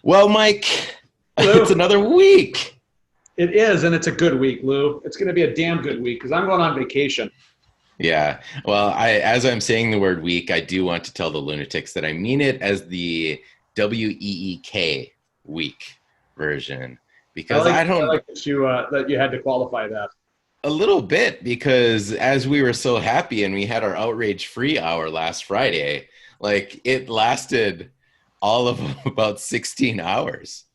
Well, Mike, it's Lou, another week. it is, and it's a good week, Lou. It's going to be a damn good week because I'm going on vacation. Yeah. Well, as I'm saying the word week, I do want to tell the lunatics that I mean it as the WEEK week version I because like I I don't like that you had to qualify that. a little bit because as we were so happy and we had our outrage free hour last Friday, like it lasted all of about 16 hours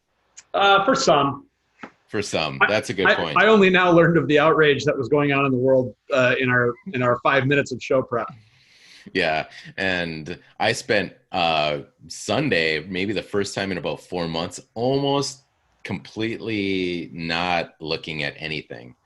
For some, for some. I, That's a good I point. only now learned of the outrage that was going on in the world in our 5 minutes of show prep. Yeah, and I spent Sunday, maybe the first time in about 4 months, almost completely not looking at anything.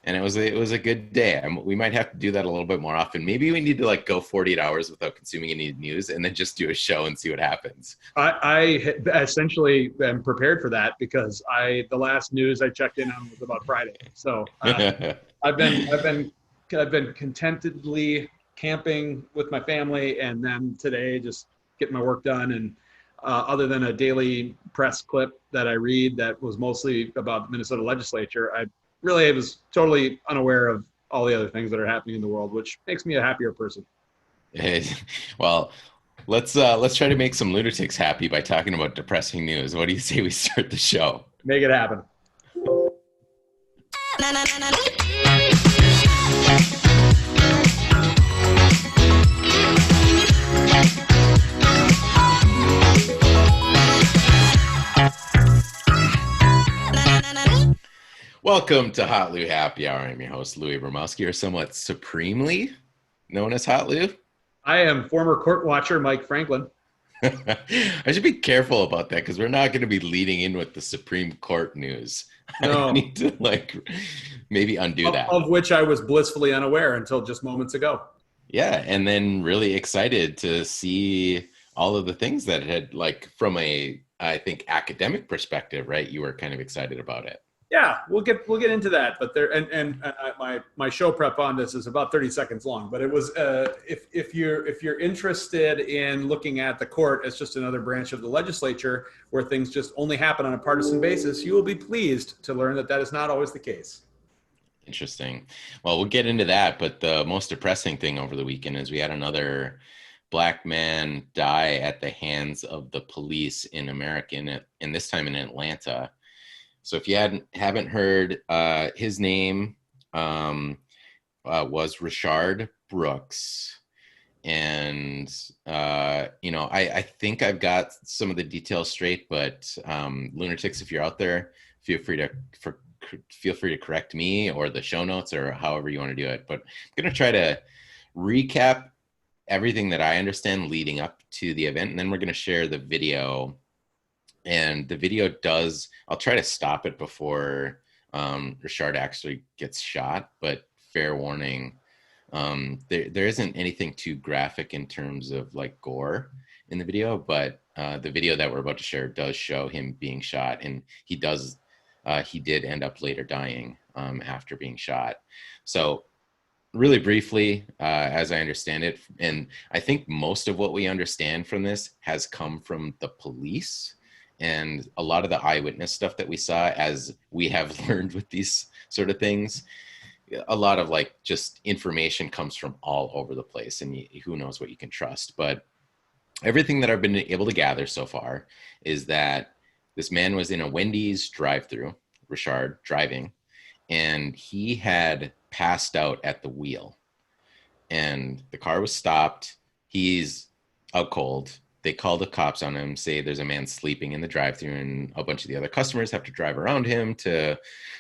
And it was a good day. We might have to do that a little bit more often. Maybe we need to like go 48 hours without consuming any news and then just do a show and see what happens. I essentially am prepared for that because the last news I checked in on was about Friday. So I've been I've been I've been contentedly camping with my family, and then today just getting my work done. And other than a daily press clip that I read that was mostly about the Minnesota legislature, I really was totally unaware of all the other things that are happening in the world, which makes me a happier person. Hey, well, let's try to make some lunatics happy by talking about depressing news. What do you say we start the show? Make it happen. Welcome to Hot Lou Happy Hour. I'm your host, Louis Bromowski, or somewhat supremely known as Hot Lou. I am former court watcher Mike Franklin. I should be careful about that because we're not going to be leading in with the Supreme Court news. I No, need to maybe undo that. of which I was blissfully unaware until just moments ago. Yeah, and then really excited to see all of the things that had from I think academic perspective, right? You were kind of excited about it. Yeah, we'll get into that, but my show prep on this is about 30 seconds long. But it was if you're interested in looking at the court as just another branch of the legislature where things just only happen on a partisan basis, you will be pleased to learn that that is not always the case. Interesting. Well, we'll get into that, but the most depressing thing over the weekend is we had another Black man die at the hands of the police in America, and this time in Atlanta. So if you haven't heard, his name was Rayshard Brooks. And, I think I've got some of the details straight, but lunatics, if you're out there, feel free to correct me or the show notes or however you want to do it. But I'm going to try to recap everything that I understand leading up to the event, and then we're going to share the video. And the video I'll try to stop it before Rayshard actually gets shot, but fair warning, there isn't anything too graphic in terms of like gore in the video, but the video that we're about to share does show him being shot, and he did end up later dying after being shot. So really briefly, as I understand it, and I think most of what we understand from this has come from the police and a lot of the eyewitness stuff that we saw, as we have learned with these sort of things. A lot of just information comes from all over the place, and who knows what you can trust. But everything that I've been able to gather so far is that this man was in a Wendy's drive-through, Rayshard driving, and he had passed out at the wheel, and the car was stopped. He's out cold. They call the cops on him, say there's a man sleeping in the drive-thru, and a bunch of the other customers have to drive around him to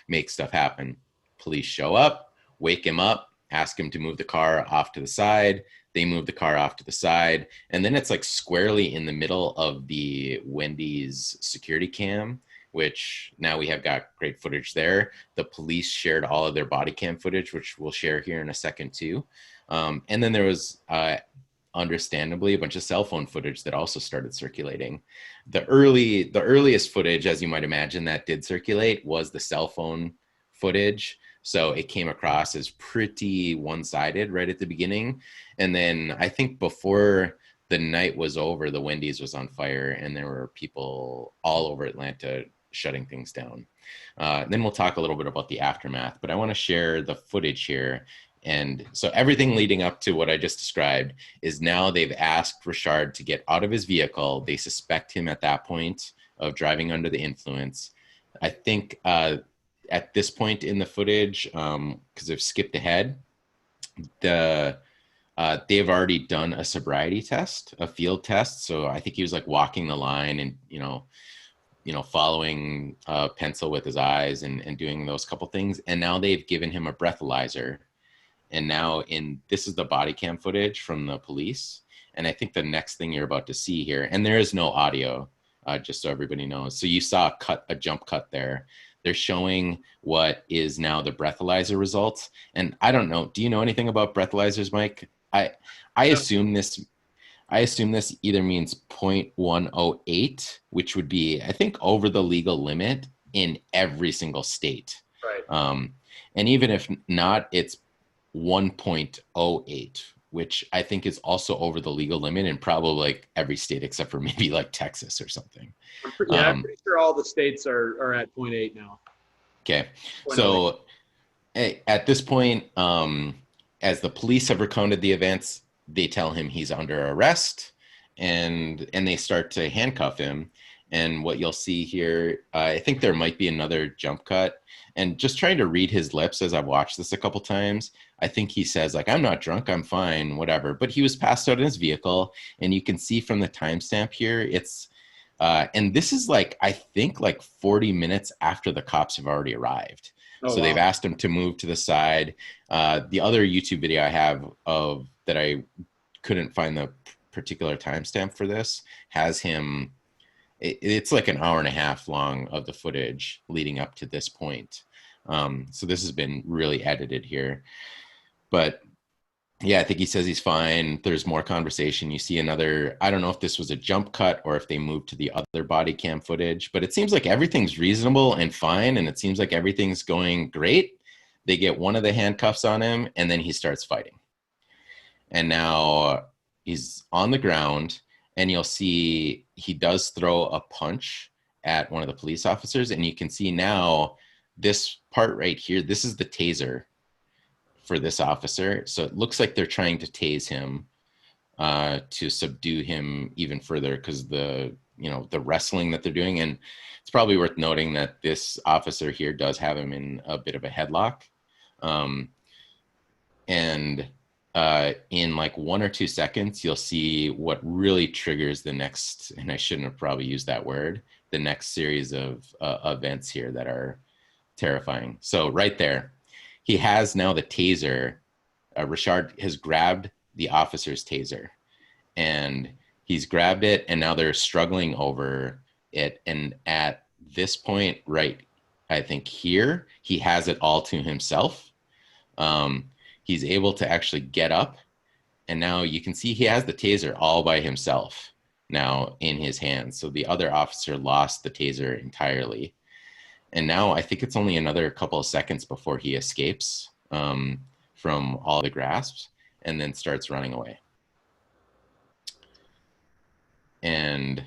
make stuff happen. Police show up, wake him up, ask him to move the car off to the side. They move the car off to the side, and then it's squarely in the middle of the Wendy's security cam, which now we have got great footage there. The police shared all of their body cam footage, which we'll share here in a second too. And then there was understandably, a bunch of cell phone footage that also started circulating. The earliest footage, as you might imagine, that did circulate was the cell phone footage. So it came across as pretty one-sided right at the beginning. And then I think before the night was over, the Wendy's was on fire and there were people all over Atlanta shutting things down. Then we'll talk a little bit about the aftermath, but I want to share the footage here. And so everything leading up to what I just described is now they've asked Rayshard to get out of his vehicle. They suspect him at that point of driving under the influence. I think at this point in the footage, because they've skipped ahead, they've already done a sobriety test, a field test. So I think he was like walking the line and, following a pencil with his eyes and doing those couple things. And now they've given him a breathalyzer. And now this is the body cam footage from the police. And I think the next thing you're about to see here, and there is no audio, just so everybody knows. So you saw a jump cut there. They're showing what is now the breathalyzer results. And I don't know, do you know anything about breathalyzers, Mike? I assume this either means 0.108, which would be, I think, over the legal limit in every single state. Right. And even if not, it's 1.08, which I think is also over the legal limit in probably like every state except for maybe like Texas or something. I'm pretty sure all the states are at 0.8 now. Okay. So at this point, as the police have recounted the events, they tell him he's under arrest and they start to handcuff him. And what you'll see here, I think there might be another jump cut. And just trying to read his lips as I've watched this a couple times, I think he says like, I'm not drunk, I'm fine, whatever. But he was passed out in his vehicle. And you can see from the timestamp here, it's, and this is like, I think like 40 minutes after the cops have already arrived. Oh, so wow. They've asked him to move to the side. The other YouTube video I have of that I couldn't find the particular timestamp for this has him, it's like an hour and a half long of the footage leading up to this point. So this has been really edited here. But yeah, I think he says he's fine. There's more conversation. You see another, I don't know if this was a jump cut or if they moved to the other body cam footage, but it seems like everything's reasonable and fine. And it seems like everything's going great. They get one of the handcuffs on him and then he starts fighting. And now he's on the ground and you'll see he does throw a punch at one of the police officers. And you can see now this part right here, this is the taser for this officer. So it looks like they're trying to tase him to subdue him even further because the wrestling that they're doing. And it's probably worth noting that this officer here does have him in a bit of a headlock. In like 1 or 2 seconds, you'll see what really triggers the next, and I shouldn't have probably used that word, the next series of events here that are terrifying. So right there, he has now the taser. Rayshard has grabbed the officer's taser and he's grabbed it and now they're struggling over it. And at this point, right, I think here, he has it all to himself. He's able to actually get up and now you can see he has the taser all by himself now in his hands. So the other officer lost the taser entirely. And now I think it's only another couple of seconds before he escapes from all the grasps and then starts running away. And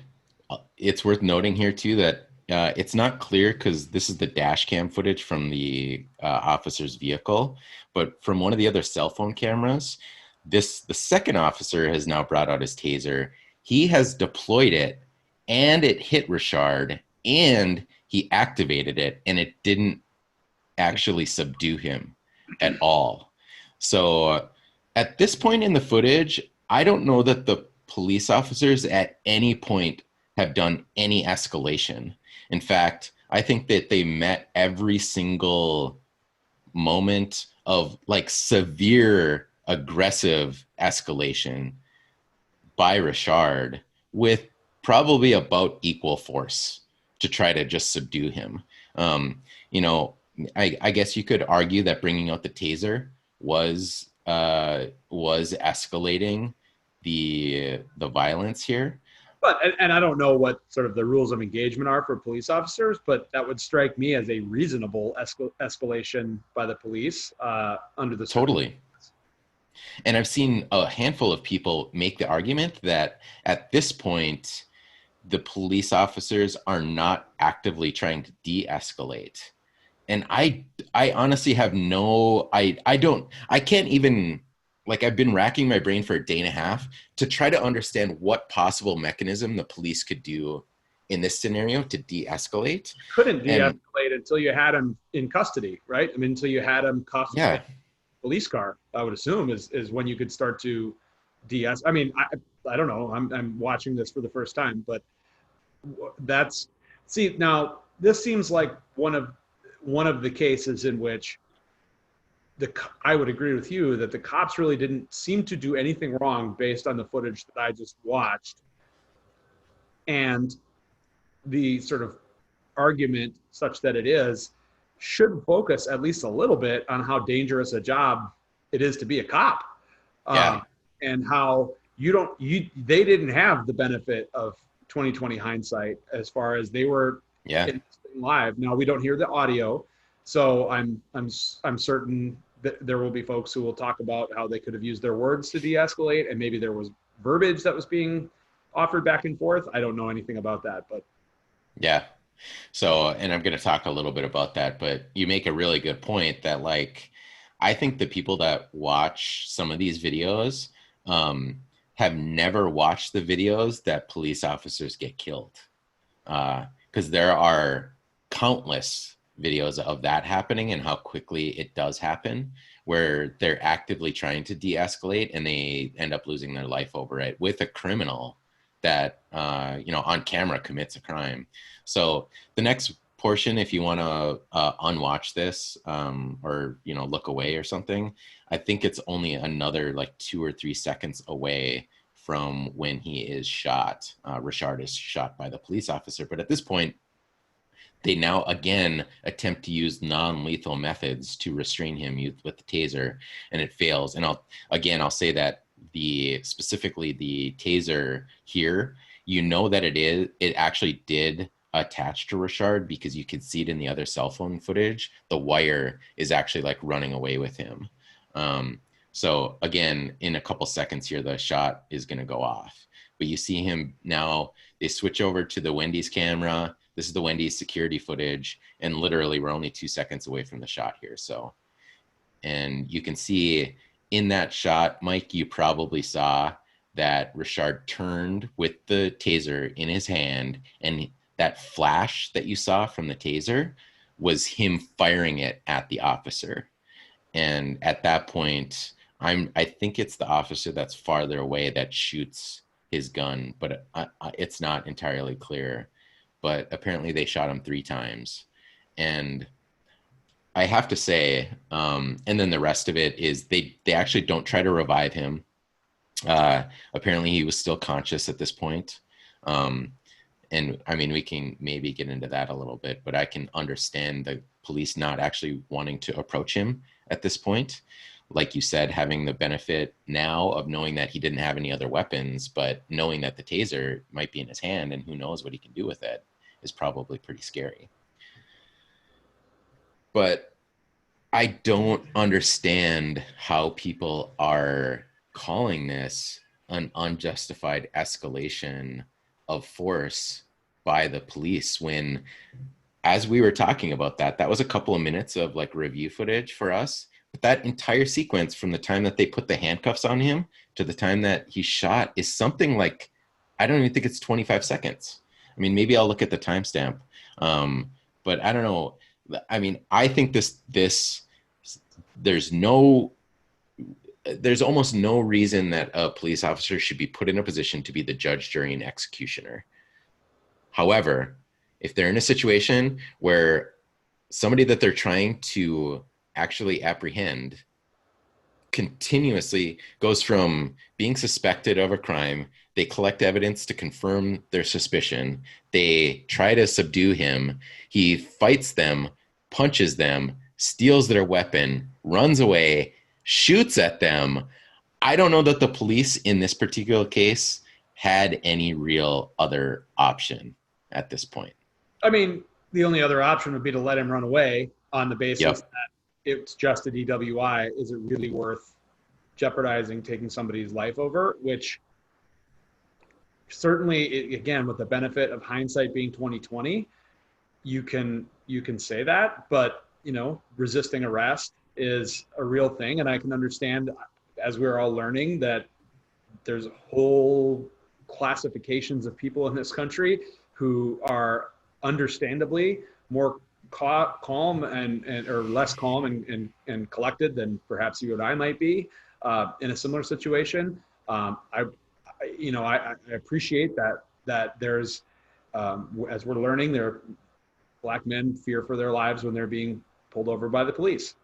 it's worth noting here too that it's not clear because this is the dash cam footage from the officer's vehicle, but from one of the other cell phone cameras, the second officer has now brought out his taser. He has deployed it and it hit Rayshard and he activated it and it didn't actually subdue him at all. So at this point in the footage, I don't know that the police officers at any point have done any escalation. In fact, I think that they met every single moment of like severe aggressive escalation by Rayshard with probably about equal force to try to just subdue him. I guess you could argue that bringing out the taser was escalating the violence here. But and I don't know what sort of the rules of engagement are for police officers, but that would strike me as a reasonable escalation by the police under the Totally. And I've seen a handful of people make the argument that at this point, the police officers are not actively trying to de-escalate. And I honestly have no, I can't even, like, I've been racking my brain for a day and a half to try to understand what possible mechanism the police could do in this scenario to de-escalate. Couldn't And de-escalate until you had him in custody, right? I mean, until you had him cuffed in yeah, a police car, I would assume is when you could start to de-escalate. I mean, I don't know. I'm watching this for the first time, but that's, see, now this seems like one of the cases in which I would agree with you that the cops really didn't seem to do anything wrong based on the footage that I just watched. And the sort of argument, such that it is, should focus at least a little bit on how dangerous a job it is to be a cop. yeah, And how they didn't have the benefit of 2020 hindsight as far as they were yeah. live. Now we don't hear the audio, so I'm certain that there will be folks who will talk about how they could have used their words to de-escalate, and maybe there was verbiage that was being offered back and forth. I don't know anything about that, but Yeah. So, and I'm going to talk a little bit about that, but you make a really good point that, like, I think the people that watch some of these videos have never watched the videos that police officers get killed. Because there are countless videos of that happening and how quickly it does happen, where they're actively trying to de-escalate and they end up losing their life over it with a criminal that, on camera commits a crime. So the next portion, if you want to unwatch this or, look away or something, I think it's only another like 2 or 3 seconds away from when he is shot. Rayshard is shot by the police officer. But at this point, they now again attempt to use non-lethal methods to restrain him with the taser, and it fails. And I'll say that specifically the taser here, that it actually did attach to Rayshard, because you could see it in the other cell phone footage. The wire is actually like running away with him. So again, in a couple seconds here, the shot is going to go off. But you see him now, they switch over to the Wendy's camera. This is the Wendy's security footage. And literally we're only 2 seconds away from the shot here. So, and you can see in that shot, Mike, you probably saw that Rayshard turned with the taser in his hand, and that flash that you saw from the taser was him firing it at the officer. And at that point, I think it's the officer that's farther away that shoots his gun, but it's not entirely clear. But apparently they shot him 3 times. And I have to say, and then the rest of it is they actually don't try to revive him. Apparently he was still conscious at this point. And I mean, we can maybe get into that a little bit, but I can understand the police not actually wanting to approach him at this point. Like you said, having the benefit now of knowing that he didn't have any other weapons, but knowing that the taser might be in his hand and who knows what he can do with it is probably pretty scary. But I don't understand how people are calling this an unjustified escalation of force by the police when, as we were talking about that was a couple of minutes of like review footage for us. But that entire sequence from the time that they put the handcuffs on him to the time that he's shot is something like, I don't even think it's 25 seconds. I mean, maybe I'll look at the timestamp. But I don't know. I mean, I think there's almost no reason that a police officer should be put in a position to be the judge, jury, and executioner. However, if they're in a situation where somebody that they're trying to actually apprehend continuously goes from being suspected of a crime, they collect evidence to confirm their suspicion, they try to subdue him, he fights them, punches them, steals their weapon, runs away, shoots at them. I don't know that the police in this particular case had any real other option at this point. I mean, the only other option would be to let him run away on the basis Yep. that it's just a DWI. Is it really worth jeopardizing taking somebody's life over? Which certainly, again, with the benefit of hindsight being 2020, you can say that, but resisting arrest is a real thing, and I can understand, as we're all learning, that there's whole classifications of people in this country who are understandably more calm and or less calm and collected than perhaps you and I might be in a similar situation. I appreciate that there's as we're learning, there Black men fear for their lives when they're being pulled over by the police.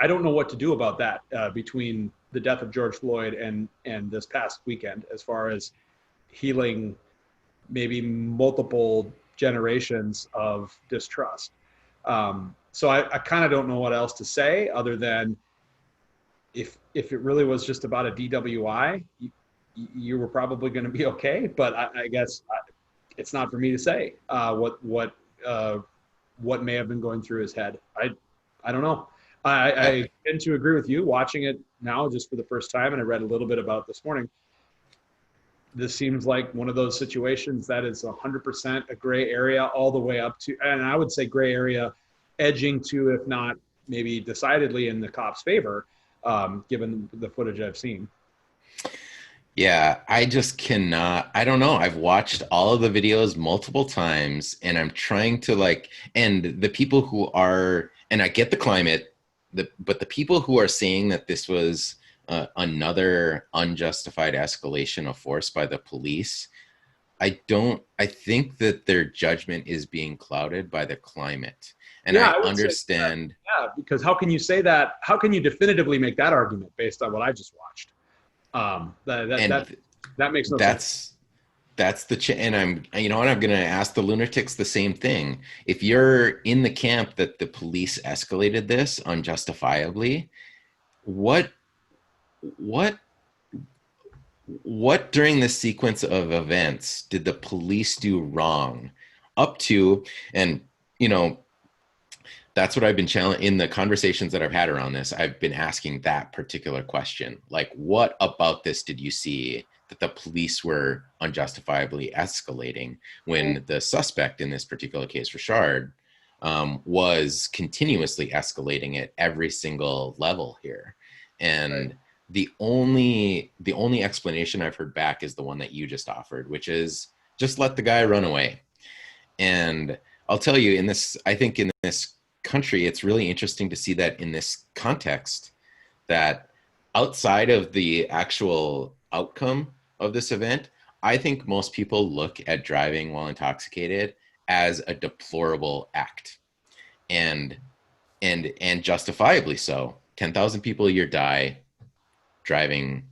I don't know what to do about that between the death of George Floyd and this past weekend, as far as healing maybe multiple generations of distrust. So I kind of don't know what else to say other than if it really was just about a DWI, you were probably going to be okay. But I guess it's not for me to say what may have been going through his head. I don't know. I tend to agree with you. Watching it now just for the first time, and I read a little bit about it this morning, this seems like one of those situations that is 100% a gray area all the way up to, and I would say gray area edging to, if not maybe decidedly in the cop's favor, given the footage I've seen. Yeah, I just cannot. I don't know. I've watched all of the videos multiple times, and I'm trying to and the people who are, and I get the climate, but the people who are saying that this was another unjustified escalation of force by the police, I think that their judgment is being clouded by the climate. And yeah, I understand. Yeah, because how can you say that? How can you definitively make that argument based on what I just watched? That makes no sense. That's and I'm going to ask the lunatics the same thing. If you're in the camp that the police escalated this unjustifiably, what during the sequence of events did the police do wrong up to, and that's what I've been challenging in the conversations that I've had around this. I've been asking that particular question. Like, what about this did you see that the police were unjustifiably escalating when the suspect in this particular case, Rayshard, was continuously escalating at every single level here? And right. The only explanation I've heard back is the one that you just offered, which is just let the guy run away. And I'll tell you, I think in this country, it's really interesting to see that in this context, that outside of the actual outcome of this event, I think most people look at driving while intoxicated as a deplorable act, and justifiably so. 10,000 people a year die driving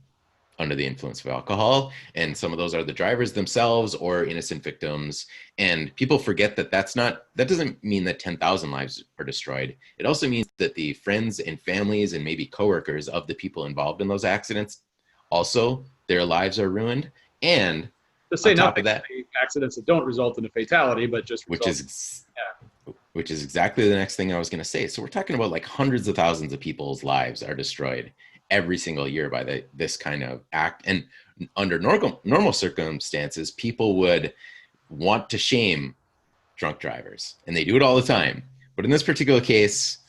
under the influence of alcohol, and some of those are the drivers themselves or innocent victims. And people forget that that doesn't mean that 10,000 lives are destroyed. It also means that the friends and families and maybe coworkers of the people involved in those accidents, also their lives are ruined. And to say nothing of that, accidents that don't result in a fatality, but just which is exactly the next thing I was going to say. So we're talking about like hundreds of thousands of people's lives are destroyed every single year by this kind of act. And under normal circumstances, people would want to shame drunk drivers, and they do it all the time. But in this particular case,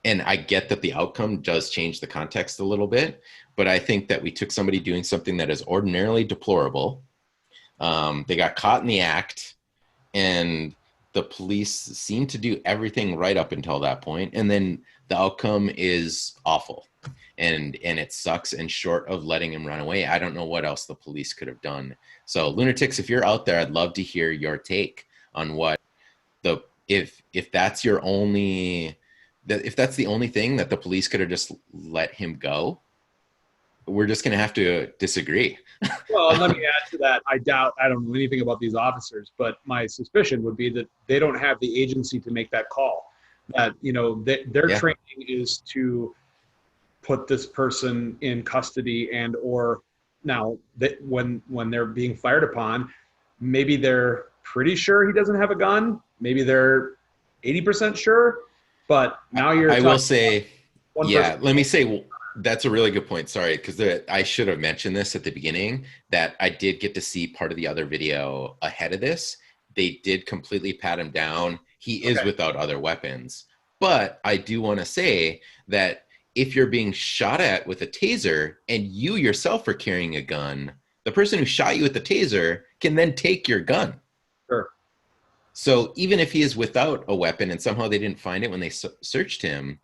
and I get that the outcome does change the context a little bit, but I think that we took somebody doing something that is ordinarily deplorable. They got caught in the act, and the police seem to do everything right up until that point. And then the outcome is awful. And it sucks. And short of letting him run away, I don't know what else the police could have done. So lunatics, if you're out there, I'd love to hear your take on what if that's the only thing that the police could have just let him go. We're just going to have to disagree. Well, let me add to that. I don't know anything about these officers, but my suspicion would be that they don't have the agency to make that call. That, their training is to put this person in custody, and or now that when they're being fired upon, maybe they're pretty sure he doesn't have a gun. Maybe they're 80% sure, but now you're I talking will say, one yeah, person. let me say that's a really good point. Sorry, because I should have mentioned this at the beginning that I did get to see part of the other video ahead of this. They did completely pat him down. He is Okay. without other weapons. But I do want to say that if you're being shot at with a taser and you yourself are carrying a gun, the person who shot you with the taser can then take your gun. Sure. So even if he is without a weapon and somehow they didn't find it when they searched him,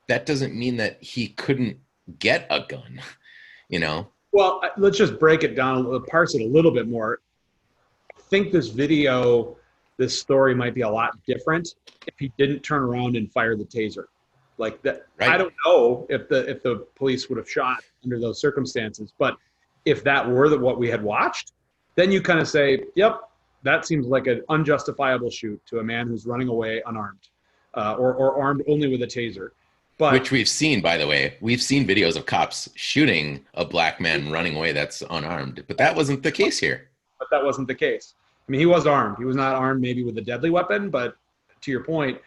that doesn't mean that he couldn't get a gun, you know? Well, let's just break it down, parse it a little bit more. I think this story might be a lot different if he didn't turn around and fire the taser. Like that, Right. I don't know if the police would have shot under those circumstances, but if that were what we had watched, then you kind of say, yep, that seems like an unjustifiable shoot to a man who's running away unarmed, or armed only with a taser. But Which we've seen, by the way. We've seen videos of cops shooting a black man running away that's unarmed, but that wasn't the case here. But that wasn't the case. I mean, he was armed. He was not armed maybe with a deadly weapon, but to your point,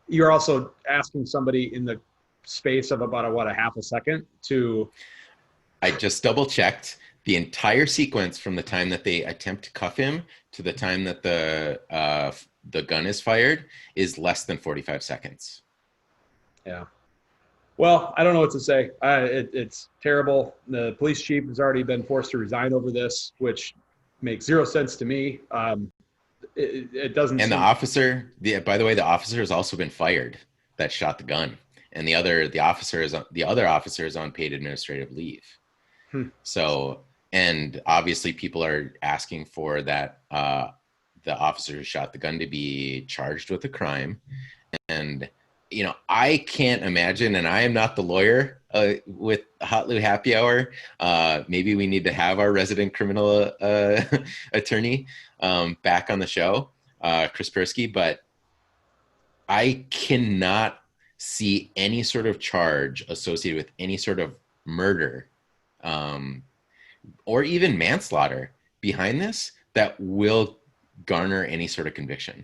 you're also asking somebody in the space of about a half a second to. I just double checked the entire sequence from the time that they attempt to cuff him to the time that the gun is fired is less than 45 seconds. Yeah. Well, I don't know what to say. It's terrible. The police chief has already been forced to resign over this, which makes zero sense to me. It doesn't. And the officer, by the way, the officer has also been fired that shot the gun, and the other officer is on paid administrative leave. So, and obviously, people are asking for that the officer who shot the gun to be charged with a crime, and. You know, I can't imagine, and I am not the lawyer with Hotlou Happy Hour. Maybe we need to have our resident criminal attorney back on the show, Chris Persky, but I cannot see any sort of charge associated with any sort of murder or even manslaughter behind this that will garner any sort of conviction.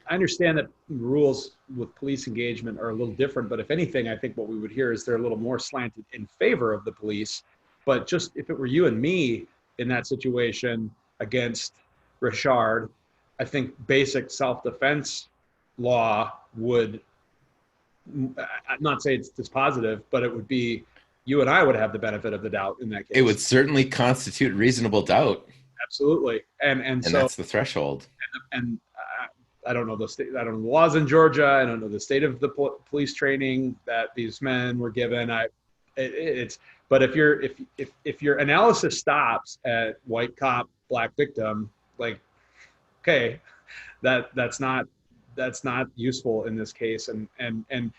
I understand that rules with police engagement are a little different, but if anything, I think what we would hear is they're a little more slanted in favor of the police. But just if it were you and me in that situation against Rayshard, I think basic self-defense law would, I'd not say it's dispositive, but it would be, you and I would have the benefit of the doubt in that case. It would certainly constitute reasonable doubt. Absolutely. And so that's the threshold. And I don't know I don't know the laws in Georgia. I don't know the state of the police training that these men were given. But if your analysis stops at white cop, black victim, like, okay, that's not useful in this case, and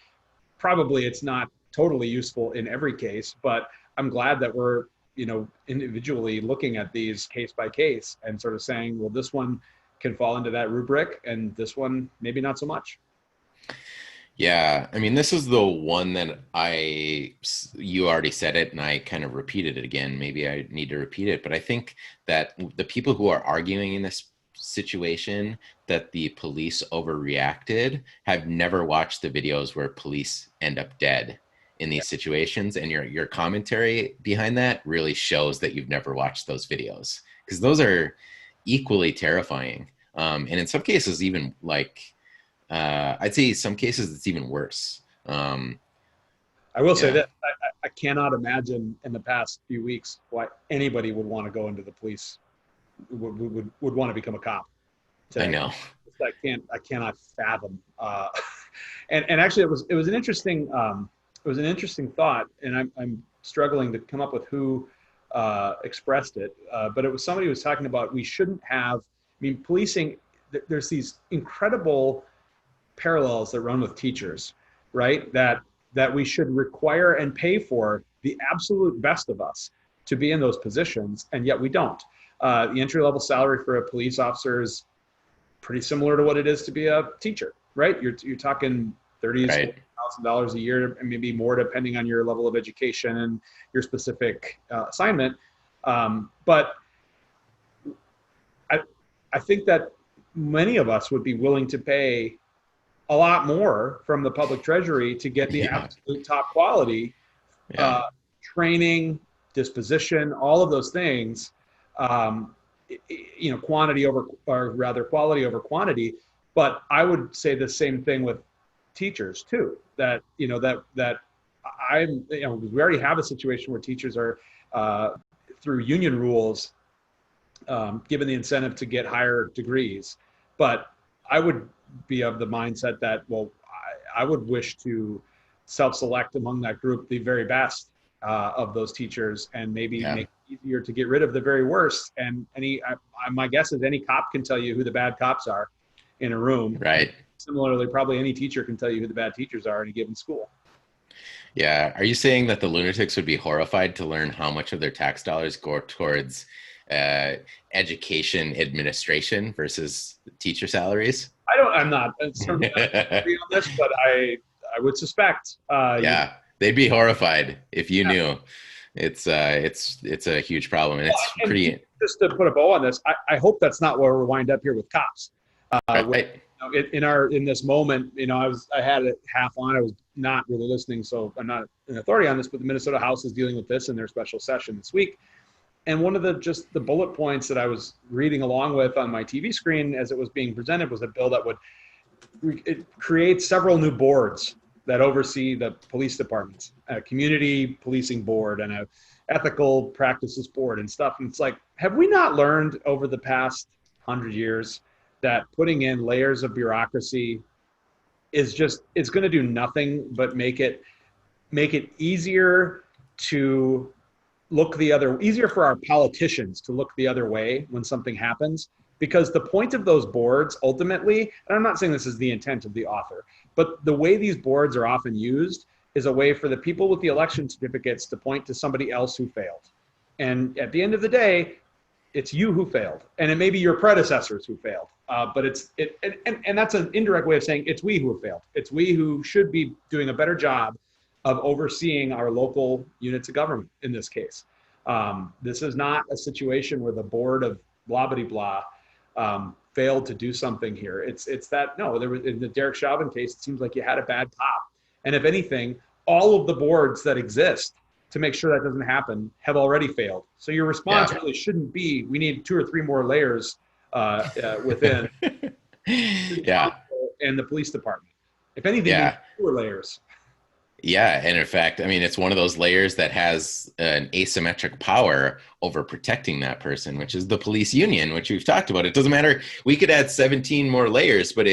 probably it's not totally useful in every case. But I'm glad that we're individually looking at these case by case and sort of saying, well, this one can fall into that rubric and this one maybe not so much. Yeah, I mean, this is the one that you already said it and I kind of repeated it again. Maybe I need to repeat it, but I think that the people who are arguing in this situation that the police overreacted have never watched the videos where police end up dead in these situations, and your commentary behind that really shows that you've never watched those videos, because those are equally terrifying, and in some cases even like I'd say some cases it's even worse. I will say that I cannot imagine in the past few weeks why anybody would want to go into the police, would want to become a cop today. I know. I cannot fathom. And actually, it was an interesting thought, and I'm struggling to come up with who expressed it. But it was somebody who was talking about we shouldn't have. I mean, policing. There's these incredible parallels that run with teachers, right? That we should require and pay for the absolute best of us to be in those positions, and yet we don't. The entry-level salary for a police officer is pretty similar to what it is to be a teacher, right? You're talking 30s, right. $1,000 a year, and maybe more depending on your level of education and your specific assignment. But I think that many of us would be willing to pay a lot more from the public treasury to get the absolute top quality training, disposition, all of those things, quantity over, or rather quality over quantity. But I would say the same thing with teachers too, that we already have a situation where teachers are through union rules given the incentive to get higher degrees. But I would be of the mindset that, well, I would wish to self-select among that group the very best of those teachers, and maybe make it easier to get rid of the very worst. And my guess is any cop can tell you who the bad cops are in a room. Right. Similarly, probably any teacher can tell you who the bad teachers are in a given school. Yeah. Are you saying that the lunatics would be horrified to learn how much of their tax dollars go towards education administration versus teacher salaries? I'm not certainly not agree on this, but I would suspect. They'd be horrified if you knew. It's a huge problem, and it's pretty. Just to put a bow on this, I hope that's not where we're wind up here with cops. Right. In this moment, I had it half on. I was not really listening, so I'm not an authority on this. But the Minnesota House is dealing with this in their special session this week. And one of the bullet points that I was reading along with on my TV screen as it was being presented was a bill that would create several new boards that oversee the police departments, a community policing board and a ethical practices board and stuff. And it's like, have we not learned over the past 100 years that putting in layers of bureaucracy is going to do nothing but make it easier to easier for our politicians to look the other way when something happens? Because the point of those boards ultimately, and I'm not saying this is the intent of the author, but the way these boards are often used is a way for the people with the election certificates to point to somebody else who failed. And at the end of the day, it's you who failed, and it may be your predecessors who failed. But and that's an indirect way of saying it's we who have failed. It's we who should be doing a better job of overseeing our local units of government in this case. This is not a situation where the board of blah, blah, blah failed to do something here. It's that, no, there was, in the Derek Chauvin case, it seems like you had a bad cop. And if anything, all of the boards that exist to make sure that doesn't happen have already failed. So your response really shouldn't be, we need 2 or 3 more layers within and the police department. If anything, you need 4 layers. Yeah, and in fact, I mean, it's one of those layers that has an asymmetric power over protecting that person, which is the police union, which we've talked about. It doesn't matter. We could add 17 more layers, but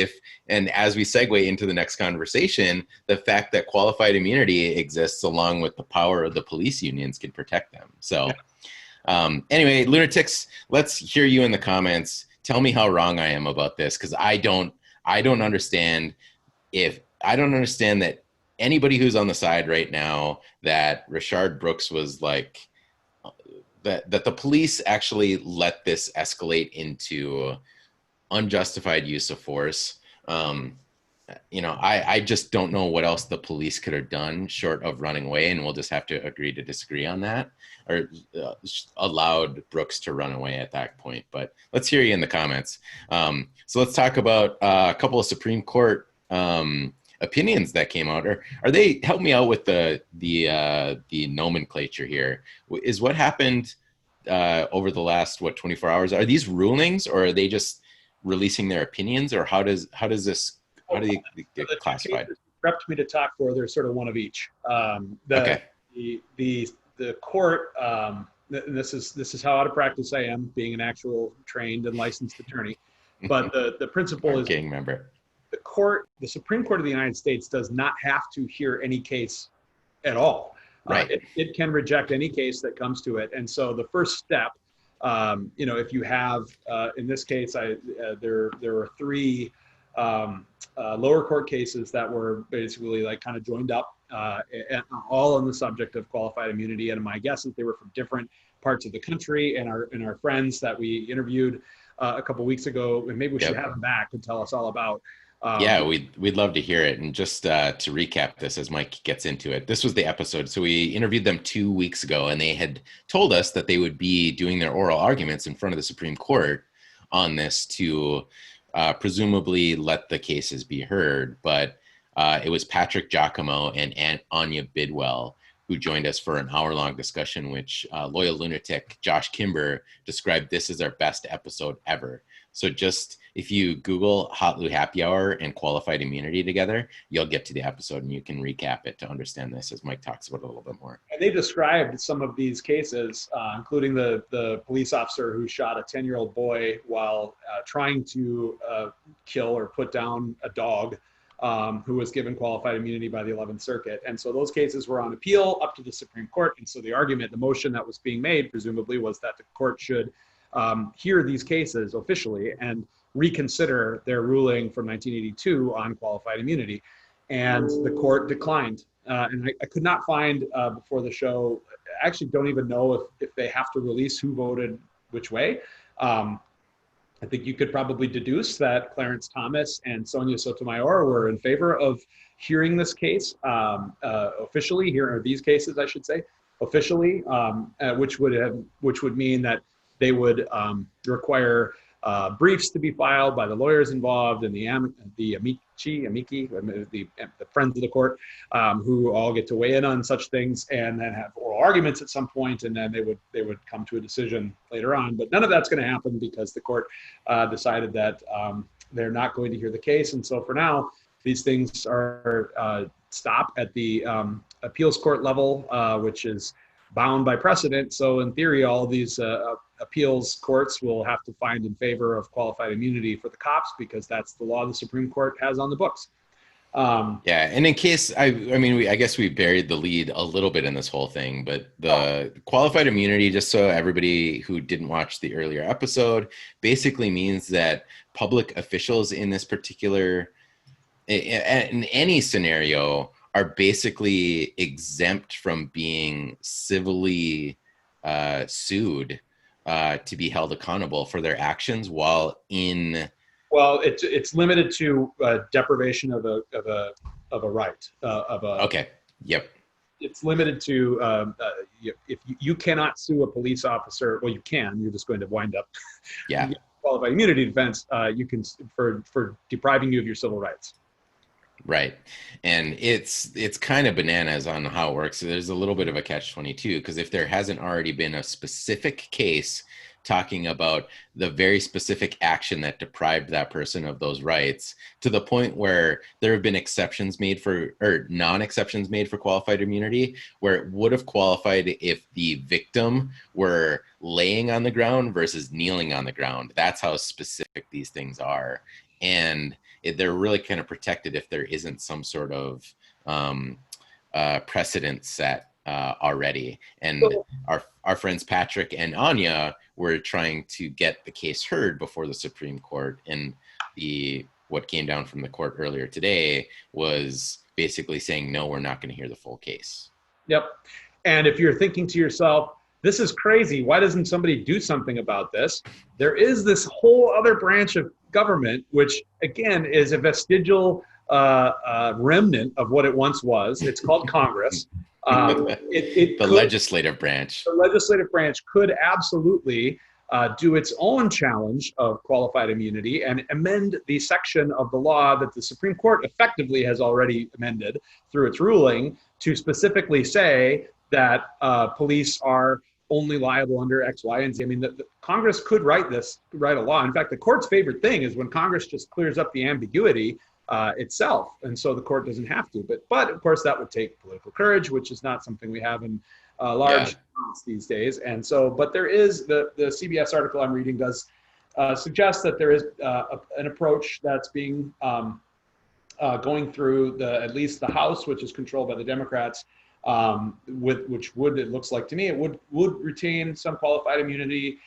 and as we segue into the next conversation, the fact that qualified immunity exists along with the power of the police unions can protect them. So anyway, lunatics, let's hear you in the comments. Tell me how wrong I am about this, because I don't understand that anybody who's on the side right now that Rayshard Brooks was like, that the police actually let this escalate into unjustified use of force. I just don't know what else the police could have done short of running away, and we'll just have to agree to disagree on that, or allowed Brooks to run away at that point. But let's hear you in the comments. So let's talk about a couple of Supreme Court opinions that came out. Are they, help me out with the nomenclature here? Is what happened over the last 24 hours? Are these rulings, or are they just releasing their opinions, or how do they get classified? Prepped me to talk for. There's sort of one of each. The court. This is how out of practice I am, being an actual trained and licensed attorney. But the principle is gang member. The Supreme Court of the United States does not have to hear any case at all. Right. It can reject any case that comes to it. And so the first step, if you have, in this case, there were 3 lower court cases that were basically like kind of joined up, and all on the subject of qualified immunity. And my guess is they were from different parts of the country, and our friends that we interviewed a couple weeks ago, and maybe we should have them back and tell us all about Yeah, we'd love to hear it. And just to recap this as Mike gets into it, this was the episode. So we interviewed them 2 weeks ago, and they had told us that they would be doing their oral arguments in front of the Supreme Court on this to presumably let the cases be heard. But it was Patrick Giacomo and Aunt Anya Bidwell who joined us for an hour-long discussion, which loyal lunatic Josh Kimber described this as our best episode ever. So just if you Google hotlou happy hour and qualified immunity together, you'll get to the episode and you can recap it to understand this as Mike talks about it a little bit more. And they described some of these cases, including the police officer who shot a 10-year-old boy while trying to kill or put down a dog, who was given qualified immunity by the 11th Circuit. And so those cases were on appeal up to the Supreme Court. And so the argument, the motion that was being made, presumably, was that the court should hear these cases officially and reconsider their ruling from 1982 on qualified immunity. And the court declined. And I could not find before the show, I actually don't even know if they have to release who voted which way. I think you could probably deduce that Clarence Thomas and Sonia Sotomayor were in favor of hearing this case officially, or these cases, I should say, officially, which would mean that they would require briefs to be filed by the lawyers involved and the amici, the friends of the court, who all get to weigh in on such things and then have oral arguments at some point, and then they would come to a decision later on. But none of that's going to happen because the court decided that they're not going to hear the case. And so for now, these things are stop at the appeals court level, which is bound by precedent. So in theory, all these appeals courts will have to find in favor of qualified immunity for the cops because that's the law the Supreme Court has on the books. Yeah, and in case, I guess we buried the lead a little bit in this whole thing, but the qualified immunity, just so everybody who didn't watch the earlier episode, basically means that public officials in this particular, in any scenario, are basically exempt from being civilly sued to be held accountable for their actions while in. Well, it's limited to deprivation of a right Okay. Yep. It's limited to if you cannot sue a police officer. Well, you can. You're just going to wind up. Yeah. Qualified immunity defense. You can for depriving you of your civil rights. Right. And it's kind of bananas on how it works. So there's a little bit of a catch-22 because if there hasn't already been a specific case talking about the very specific action that deprived that person of those rights to the point where there have been exceptions made for, or non-exceptions made for qualified immunity, where it would have qualified if the victim were laying on the ground versus kneeling on the ground. That's how specific these things are. And they're really kind of protected if there isn't some sort of precedent set already. And our friends Patrick and Anya were trying to get the case heard before the Supreme Court. And what came down from the court earlier today was basically saying, no, we're not going to hear the full case. Yep. And if you're thinking to yourself, this is crazy, why doesn't somebody do something about this? There is this whole other branch of government, which again is a vestigial remnant of what it once was. It's called Congress. The legislative branch. The legislative branch could absolutely do its own challenge of qualified immunity and amend the section of the law that the Supreme Court effectively has already amended through its ruling to specifically say that police are only liable under X, Y, and Z. I mean, the Congress could write a law. In fact, the court's favorite thing is when Congress just clears up the ambiguity itself, and so the court doesn't have to. But of course, that would take political courage, which is not something we have in large amounts these days. And so, but there is the CBS article I'm reading does suggest that there is an approach that's being going through at least the House, which is controlled by the Democrats. Which would, it looks like to me, it would retain some qualified immunity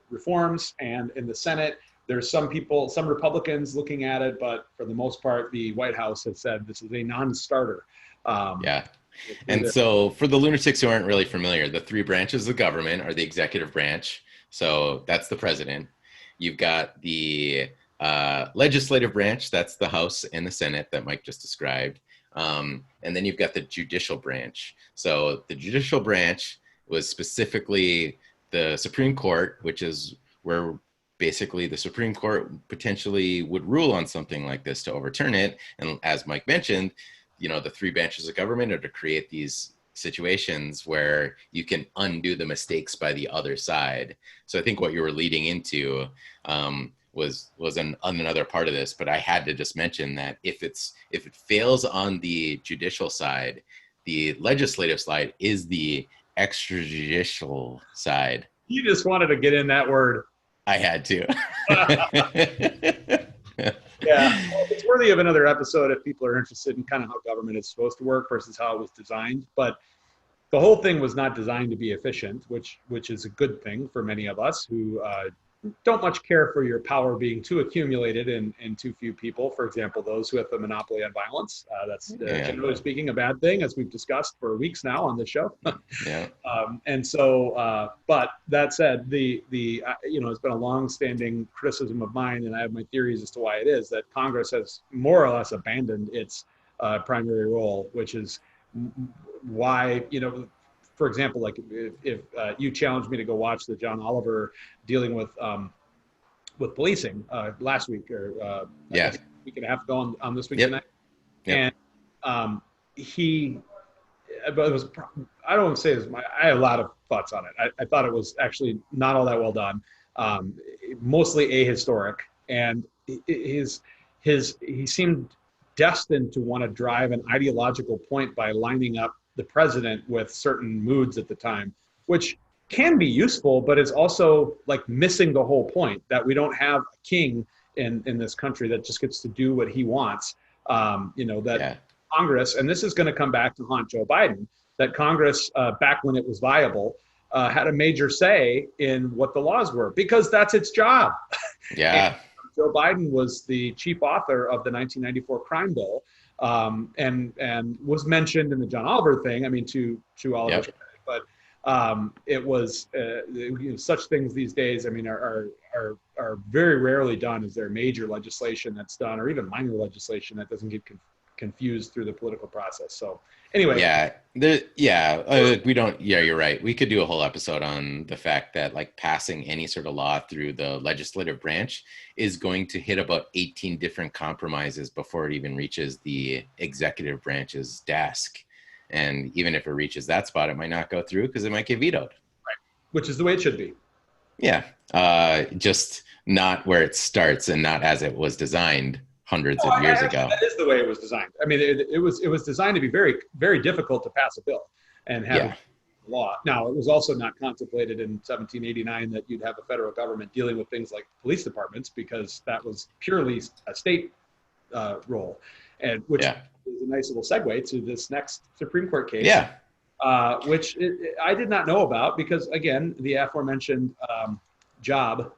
reforms, and in the Senate, there's some Republicans looking at it, but for the most part, the White House has said this is a non-starter. And so for the lunatics who aren't really familiar, the three branches of government are the executive branch. So that's the president. You've got the legislative branch, that's the House and the Senate that Mike just described. And then you've got the judicial branch. So the judicial branch was specifically the Supreme Court, which is where basically the Supreme Court potentially would rule on something like this to overturn it. And as Mike mentioned, the three branches of government are to create these situations where you can undo the mistakes by the other side. So I think what you were leading into was another part of this, but I had to just mention that if it fails on the judicial side, the legislative side is the extrajudicial side. You just wanted to get in that word. I had to. Yeah, well, it's worthy of another episode if people are interested in kind of how government is supposed to work versus how it was designed. But the whole thing was not designed to be efficient, which is a good thing for many of us who don't much care for your power being too accumulated in too few people. For example, those who have a monopoly on violence. That's generally speaking a bad thing, as we've discussed for weeks now on this show. Yeah. And so, but that said, it's been a long-standing criticism of mine, and I have my theories as to why it is, that Congress has more or less abandoned its primary role, which is why, for example, like if you challenged me to go watch the John Oliver dealing with policing last week or a week and a half ago on this week tonight, and but it was, I don't want to say this, I had a lot of thoughts on it. I thought it was actually not all that well done, mostly ahistoric, and he seemed destined to want to drive an ideological point by lining up the president with certain moods at the time, which can be useful, but it's also like missing the whole point that we don't have a king in this country that just gets to do what he wants. Congress, and this is going to come back to haunt Joe Biden, that Congress, back when it was viable, had a major say in what the laws were, because that's its job. Yeah. Joe Biden was the chief author of the 1994 crime bill, and was mentioned in the John Oliver thing. I mean, to Oliver's credit, but it was such things these days, I mean, are very rarely done. Is there major legislation that's done, or even minor legislation that doesn't get confused through the political process? So anyway, you're right. We could do a whole episode on the fact that like passing any sort of law through the legislative branch is going to hit about 18 different compromises before it even reaches the executive branch's desk. And even if it reaches that spot, it might not go through because it might get vetoed. Right. Which is the way it should be. Yeah. Just not where it starts and not as it was designed hundreds of years ago. That is the way it was designed. I mean, it was designed to be very, very difficult to pass a bill and have a law. Now, it was also not contemplated in 1789 that you'd have a federal government dealing with things like police departments, because that was purely a state role, and which is a nice little segue to this next Supreme Court case. Which I did not know about, because again, the aforementioned job.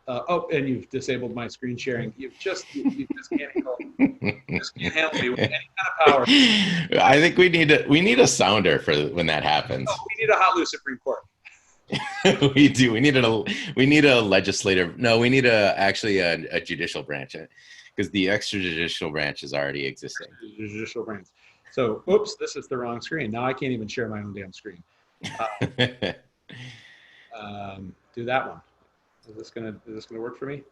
And you've disabled my screen sharing. You just can't handle. Just can't handle me with any kind of power. I think we need a sounder for when that happens. We need a hotlou Supreme Court. We do. We need a legislative. No, we need a judicial branch, because the extrajudicial branch is already existing. Judicial branch. So, oops, this is the wrong screen. Now I can't even share my own damn screen. Do that one. Is this gonna work for me?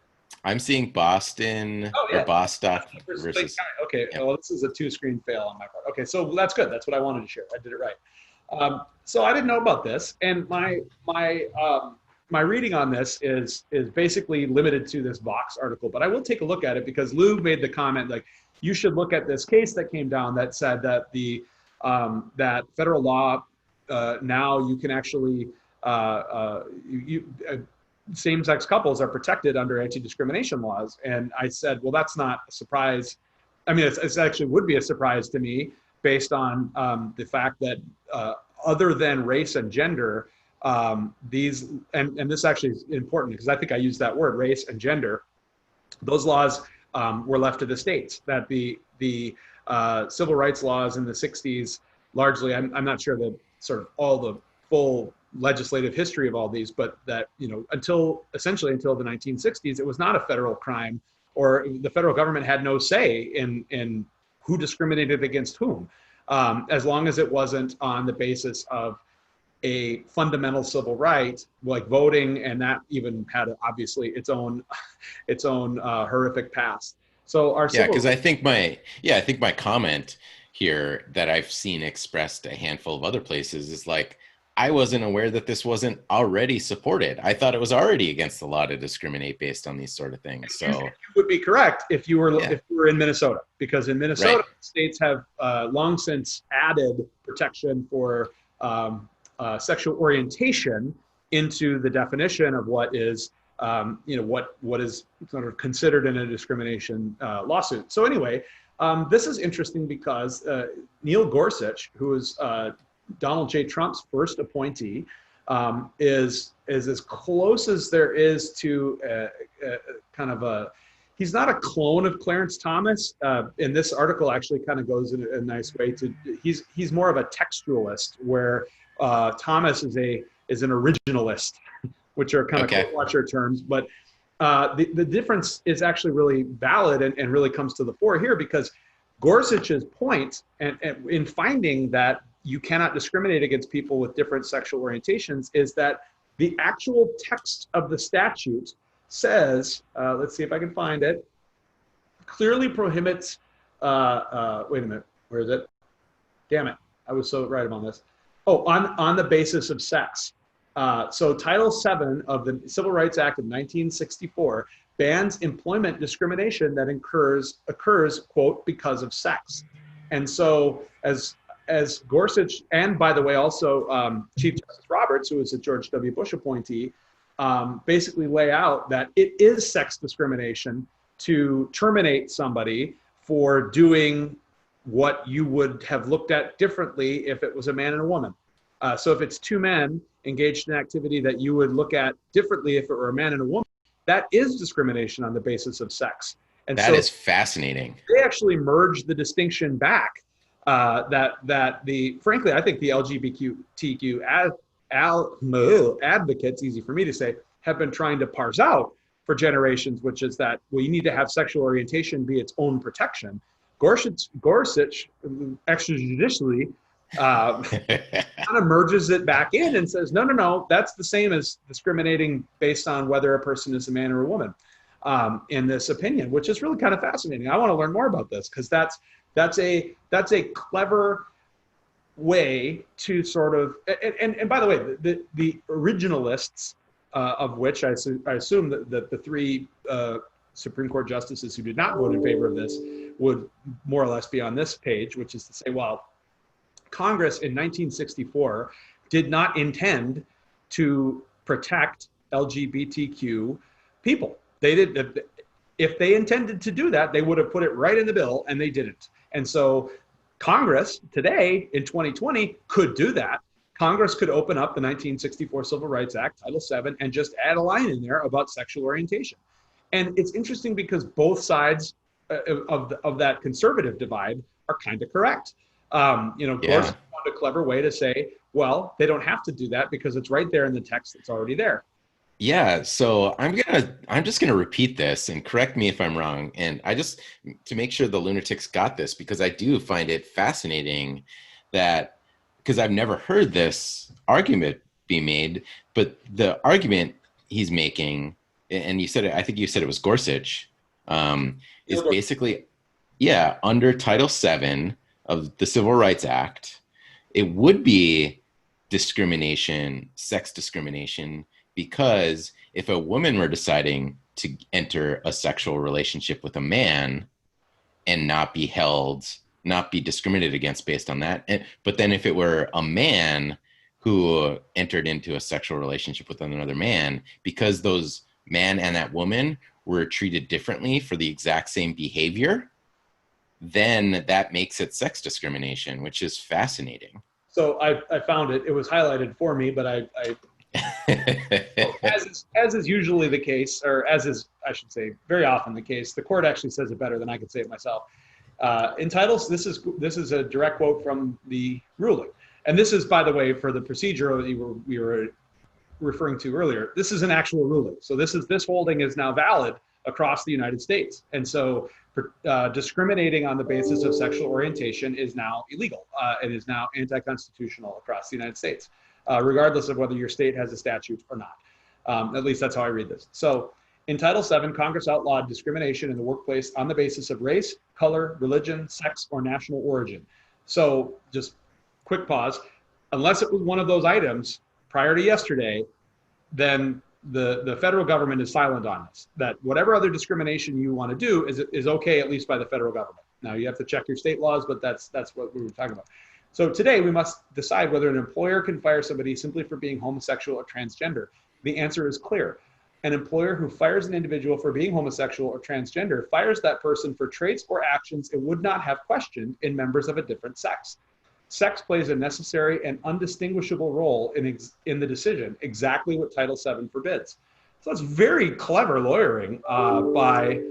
I'm seeing Boston or Bostock versus. Okay, well, this is a 2-screen fail on my part. Okay, so that's good. That's what I wanted to share. I did it right. So I didn't know about this, and my reading on this is basically limited to this Vox article, but I will take a look at it because Lou made the comment like you should look at this case that came down that said that the that federal law now you can actually same-sex couples are protected under anti-discrimination laws. And I said, well, that's not a surprise. I mean, it actually would be a surprise to me based on the fact that other than race and gender, these, and this actually is important because I think I used that word, race and gender, those laws were left to the states. That the civil rights laws in the 60s, largely, I'm not sure that sort of all the full legislative history of all these, but that, essentially until the 1960s, it was not a federal crime or the federal government had no say in who discriminated against whom, as long as it wasn't on the basis of a fundamental civil right like voting, and that even had obviously its own horrific past. So our Yeah, civil because I think my comment here that I've seen expressed a handful of other places is like, I wasn't aware that this wasn't already supported. I thought it was already against the law to discriminate based on these sort of things. So you would be correct if you were yeah, in Minnesota, because in right. Minnesota, states have long since added protection for sexual orientation into the definition of what is what is sort of considered in a discrimination lawsuit. So anyway, this is interesting because Neil Gorsuch, who is Donald J. Trump's first appointee, is as close as there is to kind of a, he's not a clone of Clarence Thomas. And this article actually kind of goes in a nice way to, he's more of a textualist, where Thomas is an originalist, which are kind of Okay. quote watcher terms. But the difference is actually really valid and really comes to the fore here, because Gorsuch's point and in finding that you cannot discriminate against people with different sexual orientations is that the actual text of the statute says, let's see if I can find it, clearly prohibits, wait a minute, where is it? Damn it, I was so right about this. Oh, on the basis of sex. So Title VII of the Civil Rights Act of 1964 bans employment discrimination that occurs, quote, because of sex. And so as Gorsuch, and by the way, also Chief Justice Roberts, who is a George W. Bush appointee, basically lay out that it is sex discrimination to terminate somebody for doing what you would have looked at differently if it was a man and a woman. So if it's two men engaged in activity that you would look at differently if it were a man and a woman, that is discrimination on the basis of sex. And That is fascinating. They actually merged the distinction back frankly, I think the LGBTQ advocates, easy for me to say, have been trying to parse out for generations, which is that, well, you need to have sexual orientation be its own protection. Gorsuch extrajudicially kind of merges it back in and says, no, that's the same as discriminating based on whether a person is a man or a woman, in this opinion, which is really kind of fascinating. I want to learn more about this, because that's a clever way to sort of, and by the way, the originalists, of which I assume that the three Supreme Court justices who did not vote in favor of this would more or less be on this page, which is to say, well, Congress in 1964 did not intend to protect LGBTQ people. They did. If they intended to do that, they would have put it right in the bill, and they didn't. And so Congress today in 2020 could do that. Congress could open up the 1964 Civil Rights Act, Title VII, and just add a line in there about sexual orientation. And it's interesting because both sides of that conservative divide are kind of correct. Gorsuch found a clever way to say, well, they don't have to do that because it's right there in the text that's already there. Yeah, so I'm just gonna repeat this and correct me if I'm wrong. And to make sure the lunatics got this, because I do find it fascinating that, because I've never heard this argument be made, but the argument he's making, and you said it, I think you said it was Gorsuch, is basically, yeah, under Title VII of the Civil Rights Act, it would be discrimination, sex discrimination, because if a woman were deciding to enter a sexual relationship with a man and not be discriminated against based on that, but then if it were a man who entered into a sexual relationship with another man, because those man and that woman were treated differently for the exact same behavior, then that makes it sex discrimination, which is fascinating. So I found it. It was highlighted for me, but as is usually the case, or as is, I should say, very often the case, the court actually says it better than I could say it myself. In titles, this is a direct quote from the ruling. And this is, by the way, for the procedure we were referring to earlier, this is an actual ruling. So this holding is now valid across the United States. And so discriminating on the basis of sexual orientation is now illegal. It is now anti-constitutional across the United States, regardless of whether your state has a statute or not. At least that's how I read this. So in Title VII, Congress outlawed discrimination in the workplace on the basis of race, color, religion, sex, or national origin. So just quick pause. Unless it was one of those items prior to yesterday, then the federal government is silent on this. That whatever other discrimination you want to do is okay, at least by the federal government. Now you have to check your state laws, but that's what we were talking about. So today we must decide whether an employer can fire somebody simply for being homosexual or transgender. The answer is clear. An employer who fires an individual for being homosexual or transgender fires that person for traits or actions it would not have questioned in members of a different sex. Sex plays a necessary and undistinguishable role in the decision, exactly what Title VII forbids. So it's very clever lawyering by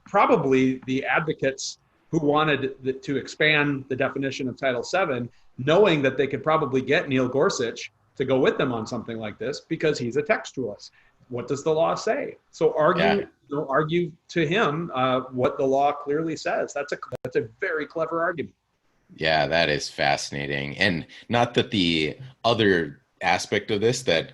probably the advocates who wanted to expand the definition of Title VII, knowing that they could probably get Neil Gorsuch to go with them on something like this because he's a textualist. What does the law say? So argue to him what the law clearly says. That's a very clever argument. Yeah, that is fascinating. And not that the other aspect of this, that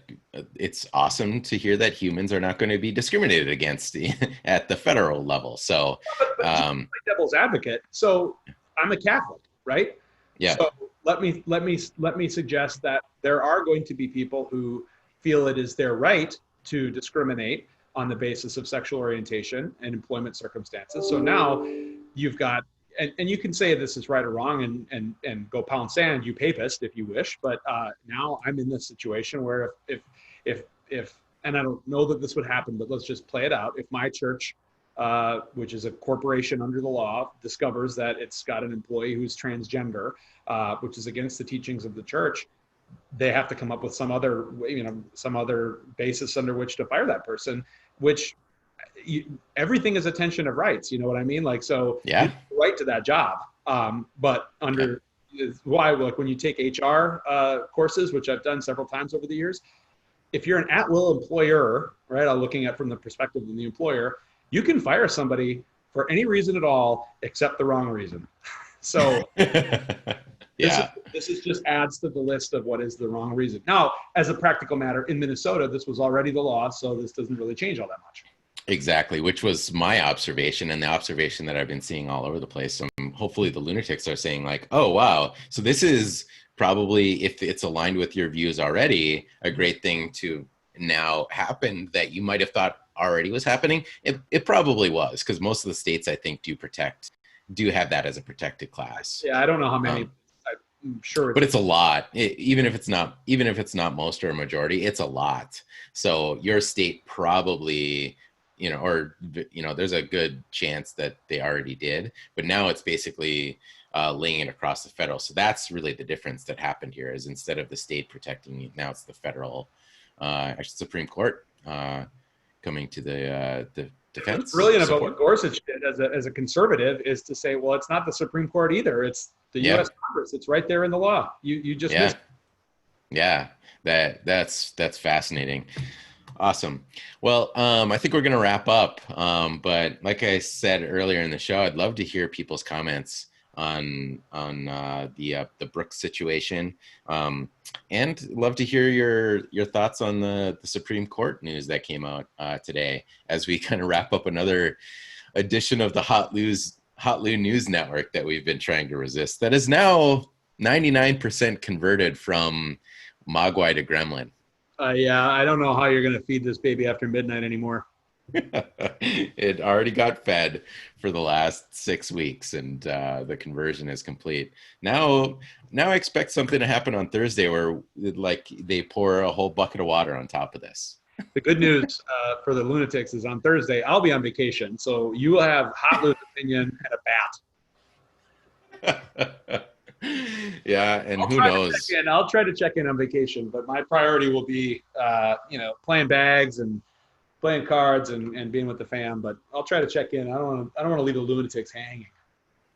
it's awesome to hear that humans are not going to be discriminated against at the federal level. So, but devil's advocate. So I'm a Catholic, right? Yeah. So let me suggest that there are going to be people who feel it is their right to discriminate on the basis of sexual orientation and employment circumstances. So now you've got, and you can say this is right or wrong and go pound sand, you papist, if you wish. But now I'm in this situation where if and I don't know that this would happen, but let's just play it out. If my church, which is a corporation under the law, discovers that it's got an employee who's transgender, which is against the teachings of the church, they have to come up with some other basis under which to fire that person, which everything is a tension of rights. You know what I mean? Like, so yeah, you have the right to that job. But under why, like when you take HR courses, which I've done several times over the years, if you're an at-will employer, right, I'm looking at from the perspective of the employer, you can fire somebody for any reason at all except the wrong reason. So this is just adds to the list of what is the wrong reason. Now, as a practical matter, in Minnesota, this was already the law, so this doesn't really change all that much. Exactly, which was my observation and the observation that I've been seeing all over the place. So hopefully the lunatics are saying like, oh, wow, so this is probably, if it's aligned with your views already, a great thing to now happen that you might have thought already was happening. It probably was, because most of the states, I think, do have that as a protected class. Yeah, I don't know how many. I'm sure, but it's a lot. Even if it's not most or a majority, it's a lot. So your state probably, there's a good chance that they already did. But now it's basically laying it across the federal. So that's really the difference that happened here. Is instead of the state protecting you, now it's the federal, Supreme Court coming to the defense. What's brilliant about what Gorsuch did as a conservative is to say, well, it's not the Supreme Court either. It's the U.S. Congress. It's right there in the law. You just missed it. Yeah, that's fascinating. Awesome. Well, I think we're going to wrap up. But like I said earlier in the show, I'd love to hear people's comments on the Brooks situation, and love to hear your thoughts on the Supreme Court news that came out today, as we kind of wrap up another edition of the hotlou News Network that we've been trying to resist. That is now 99% converted from Mogwai to Gremlin. Yeah, I don't know how you're going to feed this baby after midnight anymore. It already got fed for the last 6 weeks, and the conversion is complete. Now I expect something to happen on Thursday where like they pour a whole bucket of water on top of this. The good news for the lunatics is on Thursday, I'll be on vacation. So you will have Hot Lou's opinion and a bat. Yeah, and who knows? I'll try to check in on vacation, but my priority will be, playing bags and playing cards and being with the fam. But I'll try to check in. I don't want to leave the lunatics hanging.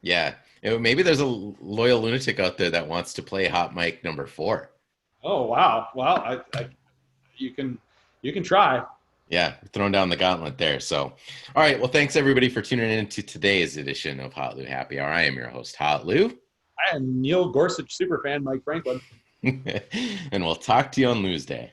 Yeah, maybe there's a loyal lunatic out there that wants to play hot mic number 4. Oh wow! Well, you can try. Yeah, throwing down the gauntlet there. So, all right. Well, thanks everybody for tuning in to today's edition of Hotlou Happy Hour. I am your host, Hotlou. I am Neil Gorsuch superfan Mike Franklin. And we'll talk to you on Lose Day.